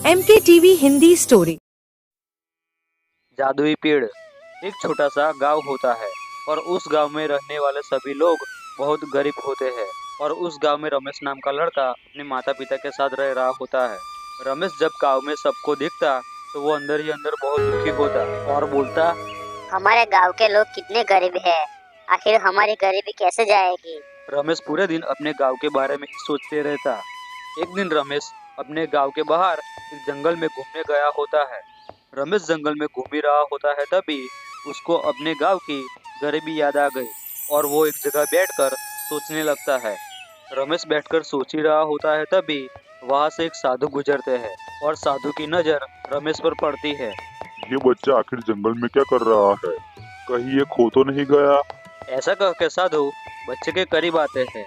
MK TV Hindi story. जादुई पेड़। एक छोटा सा गांव होता है और उस गांव में रहने वाले सभी लोग बहुत गरीब होते हैं। और उस गांव में रमेश नाम का लड़का अपने माता पिता के साथ रह रहा होता है। रमेश जब गांव में सबको देखता तो वो अंदर ही अंदर बहुत दुखी होता और बोलता, हमारे गांव के लोग कितने गरीब हैं, आखिर हमारी गरीबी कैसे जाएगी। रमेश पूरे दिन अपने गांव के बारे में ही सोचते रहता। एक दिन रमेश अपने गांव के बाहर एक जंगल में घूमने गया होता है। रमेश जंगल में घूम ही रहा होता है, तभी उसको अपने गांव की गरीबी याद आ गई और वो एक जगह बैठकर सोचने लगता है। रमेश बैठकर सोच ही रहा होता है, तभी वहां से एक साधु गुजरते हैं और साधु की नजर रमेश पर पड़ती है। ये बच्चा आखिर जंगल में क्या कर रहा है? कहीं ये खो तो नहीं गया? ऐसा कह के साधु बच्चे के करीब आते हैं।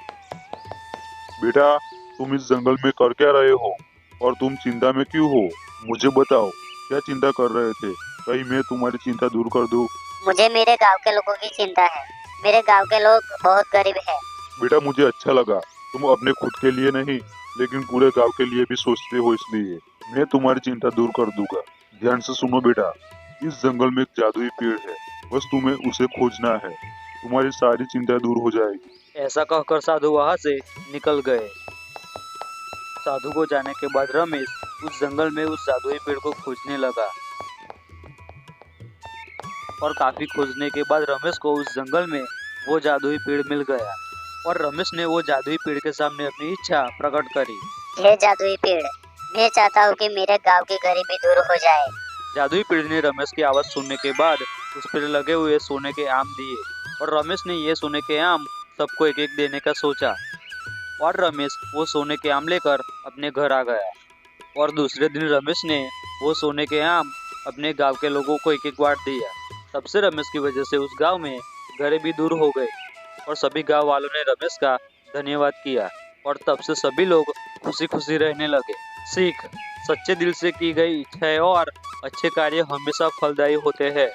बेटा, तुम इस जंगल में कर क्या रहे हो और तुम चिंता में क्यों हो? मुझे बताओ, क्या चिंता कर रहे थे? कहीं मैं तुम्हारी चिंता दूर कर दूं? मुझे मेरे गांव के लोगों की चिंता है। मेरे गांव के लोग बहुत गरीब हैं। बेटा, मुझे अच्छा लगा तुम अपने खुद के लिए नहीं लेकिन पूरे गांव के लिए भी सोचते हो, इसलिए मैं तुम्हारी चिंता दूर कर दूंगा। ध्यान से सुनो बेटा, इस जंगल में एक जादुई पेड़ है, बस तुम्हें उसे खोजना है। तुम्हारी सारी चिंता दूर हो जाएगी। ऐसा कहकर साधु वहां से निकल गए। साधु को जाने के बाद रमेश उस जंगल में उस जादुई पेड़ को खोजने लगा और काफी खोजने के बाद रमेश को उस जंगल में वो जादुई पेड़ मिल गया और रमेश ने वो जादुई पेड़ के सामने अपनी इच्छा प्रकट करी। हे जादुई पेड़, मैं चाहता हूँ कि मेरे गांव की गरीबी दूर हो जाए। जादुई पेड़ ने रमेश की आवाज सुनने के बाद उस पर लगे हुए सोने के आम दिए और रमेश ने ये सोने के आम सबको एक एक देने का सोचा और रमेश वो सोने के आम लेकर अपने घर आ गया। और दूसरे दिन रमेश ने वो सोने के आम अपने गांव के लोगों को एक एक बांट दिया। तब से रमेश की वजह से उस गांव में गरीबी दूर हो गई और सभी गांव वालों ने रमेश का धन्यवाद किया और तब से सभी लोग खुशी खुशी रहने लगे। सीख: सच्चे दिल से की गई इच्छाएं और अच्छे कार्य हमेशा फलदायी होते हैं।